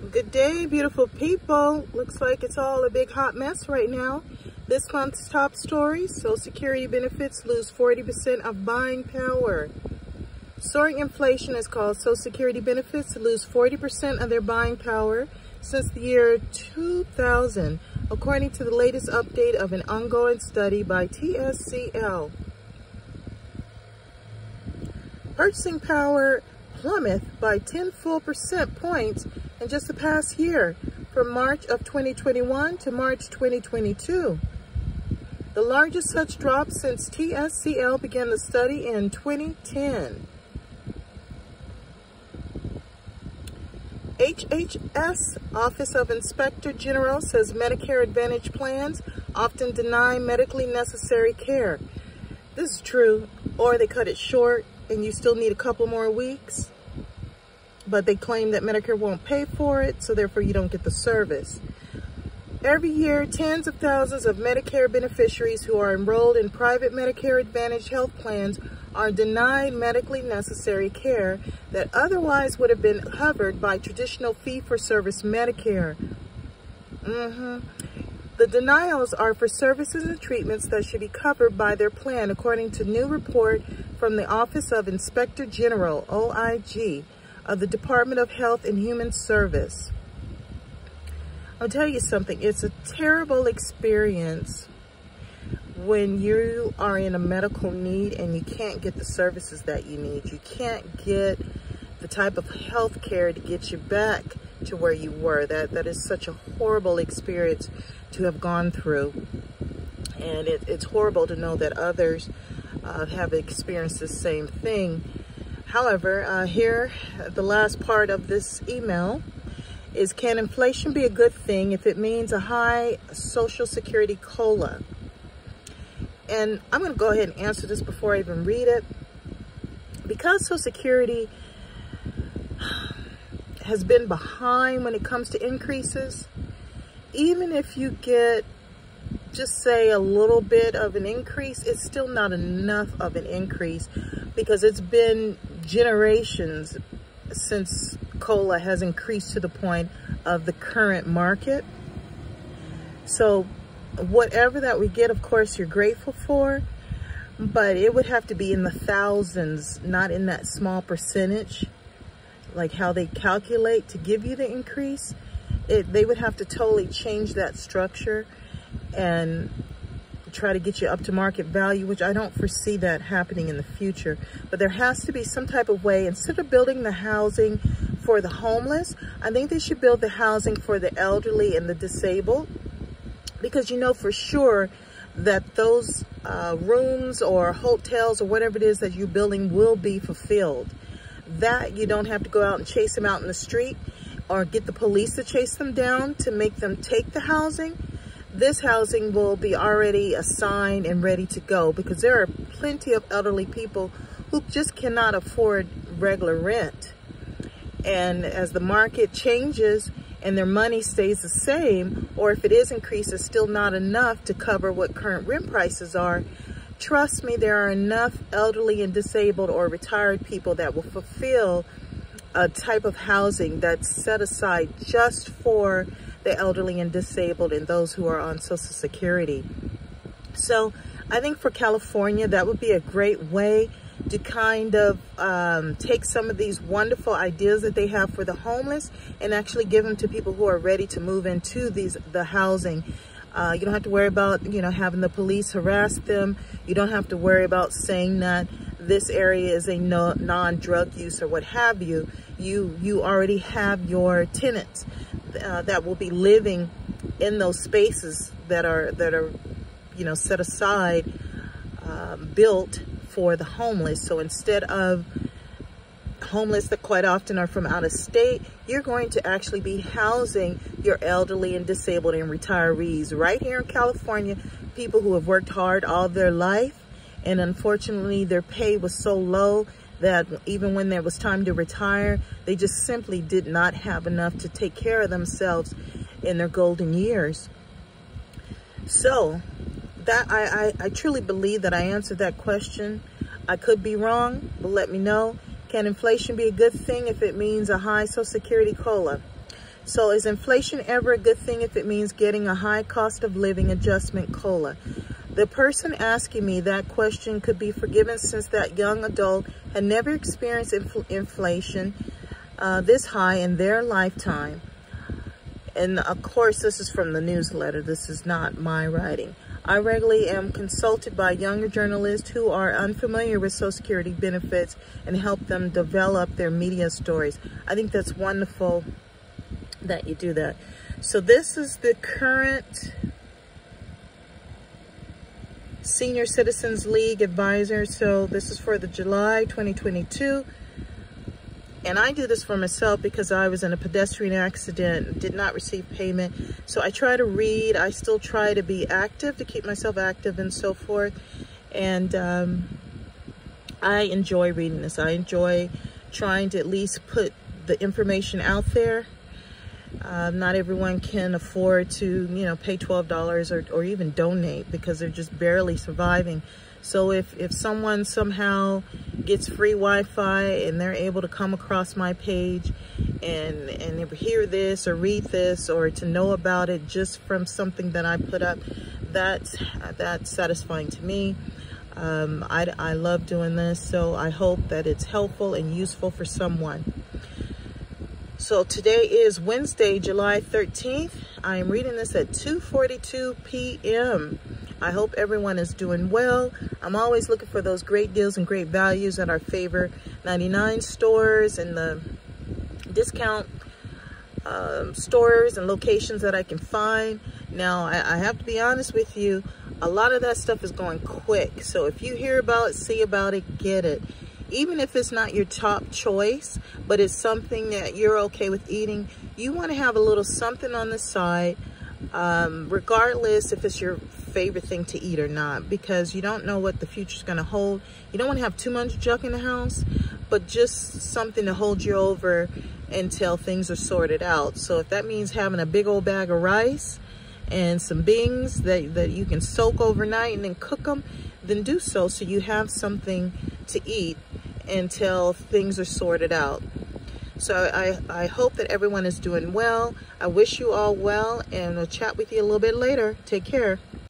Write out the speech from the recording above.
Good day, beautiful people. Looks like it's all a big hot mess right now. This month's top story: Social Security benefits lose 40% of buying power. Soaring inflation has caused Social Security benefits to lose 40% of their buying power since the year 2000, according to the latest update of an ongoing study by TSCL. Purchasing power plummeted by 10 full percent points in just the past year, from March of 2021 to March 2022. The largest such drop since TSCL began the study in 2010. HHS Office of Inspector General says Medicare Advantage plans often deny medically necessary care. This is true, or they cut it short and you still need a couple more weeks, but they claim that Medicare won't pay for it, so therefore you don't get the service. Every year, tens of thousands of Medicare beneficiaries who are enrolled in private Medicare Advantage health plans are denied medically necessary care that otherwise would have been covered by traditional fee-for-service Medicare. The denials are for services and treatments that should be covered by their plan, according to new report from the Office of Inspector General, OIG, of the Department of Health and Human Service. I'll tell you something, it's a terrible experience when you are in a medical need and you can't get the services that you need. You can't get the type of health care to get you back to where you were. That is such a horrible experience to have gone through. And it's horrible to know that others have experienced the same thing. However, here, the last part of this email is, can inflation be a good thing if it means a high Social Security COLA? And I'm going to go ahead and answer this before I even read it. Because Social Security has been behind when it comes to increases, even if you get, just say, a little bit of an increase, it's still not enough of an increase, because it's been generations since COLA has increased to the point of the current market. So whatever that we get, of course, you're grateful for, but it would have to be in the thousands, not in that small percentage, like how they calculate to give you the increase. They would have to totally change that structure and try to get you up to market value, which I don't foresee that happening in the future. But there has to be some type of way, instead of building the housing for the homeless, I think they should build the housing for the elderly and the disabled, because you know for sure that those rooms or hotels or whatever it is that you're building will be fulfilled. That you don't have to go out and chase them out in the street or get the police to chase them down to make them take the housing. This housing will be already assigned and ready to go, because there are plenty of elderly people who just cannot afford regular rent. And as the market changes and their money stays the same, or if it is increased, it's still not enough to cover what current rent prices are. Trust me, there are enough elderly and disabled or retired people that will fulfill a type of housing that's set aside just for the elderly and disabled and those who are on Social Security. So I think for California, that would be a great way to kind of take some of these wonderful ideas that they have for the homeless and actually give them to people who are ready to move into the housing. You don't have to worry about, having the police harass them. You don't have to worry about saying that this area is a non-drug use or what have you. You already have your tenants that will be living in those spaces that are set aside, built for the homeless. So instead of homeless that quite often are from out of state, you're going to actually be housing your elderly and disabled and retirees right here in California, people who have worked hard all their life, and unfortunately their pay was so low that even when there was time to retire, they just simply did not have enough to take care of themselves in their golden years. So that I truly believe that I answered that question. I could be wrong, but let me know. Can inflation be a good thing if it means a high Social Security COLA? So is inflation ever a good thing if it means getting a high cost of living adjustment COLA? The person asking me that question could be forgiven since that young adult had never experienced inflation this high in their lifetime. And of course, this is from the newsletter. This is not my writing. I regularly am consulted by younger journalists who are unfamiliar with Social Security benefits and help them develop their media stories. I think that's wonderful that you do that. So this is the current Senior Citizens League advisor. So this is for the July 2022. And I do this for myself because I was in a pedestrian accident, did not receive payment. So I try to read. I still try to be active, to keep myself active and so forth. And I enjoy reading this. I enjoy trying to at least put the information out there. Not everyone can afford to, pay $12 or even donate because they're just barely surviving. So if someone somehow gets free Wi-Fi and they're able to come across my page and hear this or read this or to know about it just from something that I put up, that's satisfying to me. I love doing this, so I hope that it's helpful and useful for someone. So today is Wednesday, July 13th. I am reading this at 2:42 p.m. I hope everyone is doing well. I'm always looking for those great deals and great values at our favorite 99 stores and the discount stores and locations that I can find. Now, I have to be honest with you, a lot of that stuff is going quick. So if you hear about it, see about it, get it. Even if it's not your top choice, but it's something that you're okay with eating, you want to have a little something on the side, regardless if it's your favorite thing to eat or not, because you don't know what the future's going to hold. You don't want to have too much junk in the house, but just something to hold you over until things are sorted out. So if that means having a big old bag of rice and some beans that you can soak overnight and then cook them, then do so you have something to eat until things are sorted out. So I hope that everyone is doing well. I wish you all well, and we'll chat with you a little bit later. Take care.